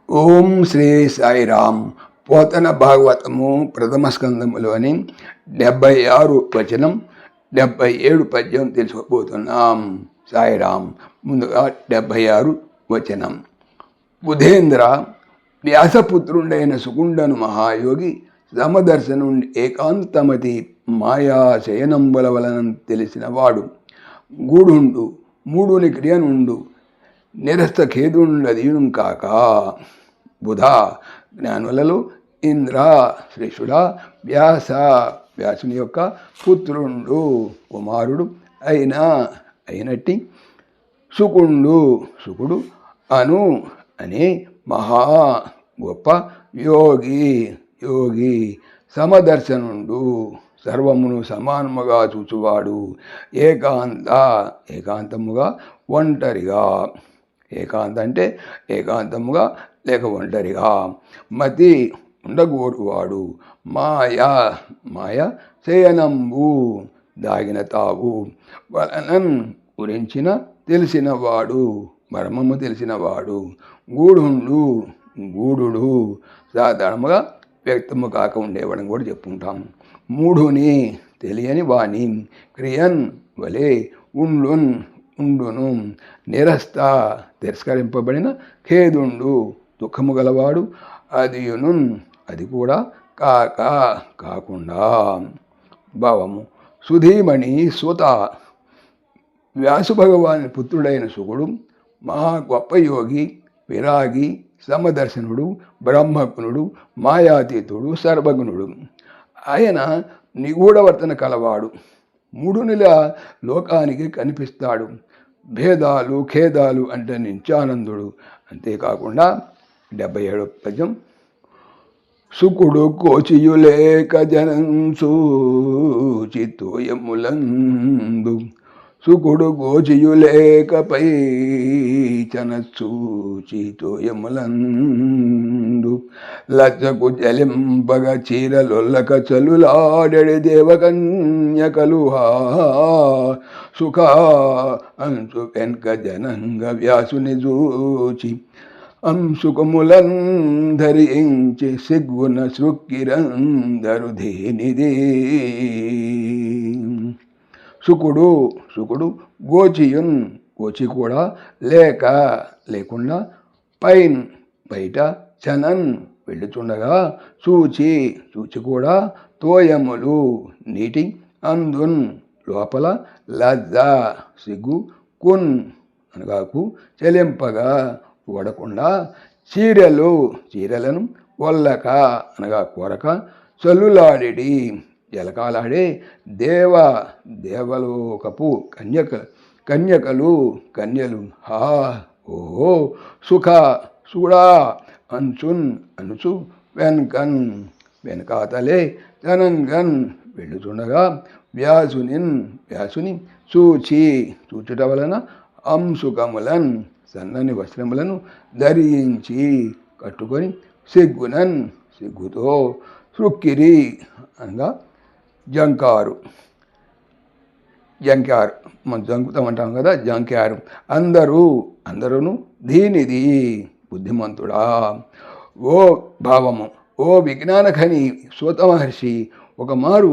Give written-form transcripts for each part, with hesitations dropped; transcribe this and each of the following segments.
ఓం శ్రీ సాయిరామ్. పోతన భాగవతము ప్రథమ స్కందములోని 76 వచనం 77 పద్యం తెలుసుకోబోతున్నాం. సాయిరామ్. ముందుగా 76 వచనం. బుధేంద్ర, వ్యాసపుత్రుండైన సుకుండను మహాయోగి సమదర్శనుండి ఏకాంతమతి మాయా శయనంబుల వలన తెలిసినవాడు. గూఢుండు మూడుని క్రియనుండు నిరస్త ఖేదుండదీయుం కాక. బుధ జ్ఞానులలో ఇంద్ర శ్రేష్ఠుడా, వ్యాసుని యొక్క పుత్రుండు కుమారుడు అయినట్టి సుకుడు అనే మహా గొప్ప యోగి సమదర్శనుండు, సర్వమును సమానముగా చూచువాడు, ఏకాంతముగా ఒంటరిగా, ఏకాంత అంటే ఏకాంతముగా లేక ఒంటరిగా, మతి ఉండగోరువాడు, మాయ శయనంబు దాగిన తావు వలనన్ గురించిన తెలిసినవాడు, మర్మము తెలిసినవాడు. గూఢుడు సాధారణముగా వ్యక్తము కాక ఉండేవాడని కూడా చెప్పుకుంటాం. మూఢుని తెలియని వాణి, క్రియన్ వలె ఉండును, నిరస్త తిరస్కరింపబడిన, ఖేదుండు దుఃఖము గలవాడు, అది కూడా కాకుండా. భావము. సుధీమణి సుత, వ్యాసు భగవాని పుత్రుడైన సుకుడు మహా గొప్ప యోగి, విరాగి, సమదర్శనుడు, బ్రహ్మజ్ఞుడు, మాయాతీతుడు, సర్వజ్ఞుడు. ఆయన నిగూఢవర్తన కలవాడు, మూడునిలా లోకానికి కనిపిస్తాడు. భేదాలు ఖేదాలు అంటే నిత్యానందుడు. అంతేకాకుండా 77 పద్యం. సుకుడు కోచియులేక జనంసు చిత్తోయములందు, సుకుడు గోచియులేకపై చనచూచితోయములందు, లచ్చకు జలింపగ చీరలొల్లక చలులాడెడి దేవకన్యకలుహా, సుఖ అంచు వెన్క జనంగ వ్యాసుని చూచి అంశుకములన్ ధరించి సిగ్గున సృక్కిరందరు ధేనిదే. సుకుడు గోచి కూడా లేకుండా బయట చనన్ వెళ్ళుచుండగా, చూచి కూడా తోయములు నీటి, అందున్ లోపల, లజ్జ సిగ్గు, అనగాకు చెలింపగా ఓడకుండా, చీరలను ఒల్లక అనగా కోరక, చల్లులాడి జలకాలాడే దేవలోకపు కన్యలు హా ఓహో, సుఖ సుడా అనుచు వెనకాతలే జనంగన్ వెళ్ళుచుండగా, వ్యాసుని చూచుట వలన అంశుకములన్ సన్నని వస్త్రములను ధరించి కట్టుకొని, సిగ్గుతో సృక్కిరి అనగా జంకారు మనం జంకుతామంటాం కదా, జంకారు. అందరూ దీనిది బుద్ధిమంతుడా. ఓ భావము. ఓ విజ్ఞానఖని సూత మహర్షి, ఒక మారు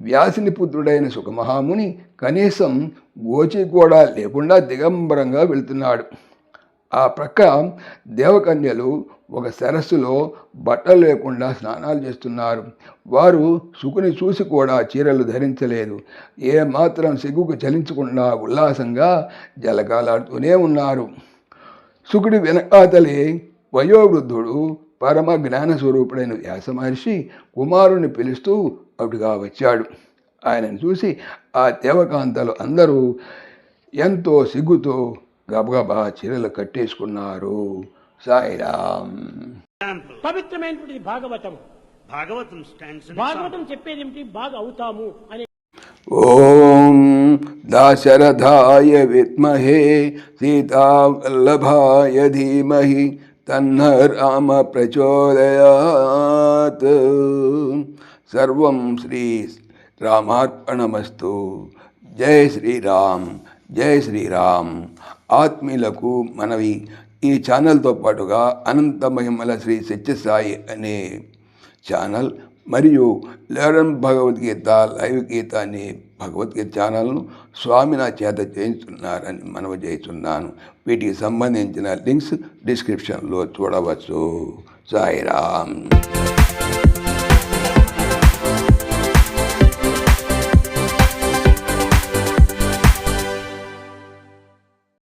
వ్యాసుని పుత్రుడైన సుఖమహాముని కనీసం గోచి కూడా లేకుండా దిగంబరంగా వెళ్తున్నాడు. ఆ ప్రక్క దేవకన్యలు ఒక సరస్సులో బట్టలు లేకుండా స్నానాలు చేస్తున్నారు. వారు సుకుని చూసి కూడా చీరలు ధరించలేదు. ఏమాత్రం సిగ్గుకు చలించకుండా ఉల్లాసంగా జలకాలాడుతూనే ఉన్నారు. సుకుడి వెనకాతలే వయోవృద్ధుడు, పరమ జ్ఞాన స్వరూపుడైన వ్యాస మహర్షి కుమారుని పిలుస్తూ అటుగా వచ్చాడు. ఆయనను చూసి ఆ దేవకాంతలు అందరూ ఎంతో సిగ్గుతో గబగబా చీరలు కట్టేసుకున్నారు. సాయిరామ్. పవిత్రమైనటువంటి భాగవతం చెప్పేది ఏమిటి? బాగా అవుతాము అని. ఓం దాశరథాయ విద్మహే సీతావల్లభాయ ధీమహి తన్న రామ ప్రచోదయాత్. సర్వం శ్రీ రామార్పణమస్తు. జై శ్రీరామ్. జై శ్రీరామ్. ఆత్మీయులకు మనవి, ఈ ఛానల్తో పాటుగా అనంత మహిమల శ్రీ సత్యసాయి అనే ఛానల్ మరియు లెర్న్ భగవద్గీత లైవ్ గీత అనే భగవద్గీత ఛానల్ను స్వామి నా చేత చేయించున్నారని మనవి చేస్తున్నాను. వీటికి సంబంధించిన లింక్స్ డిస్క్రిప్షన్లో చూడవచ్చు. సాయిరామ్.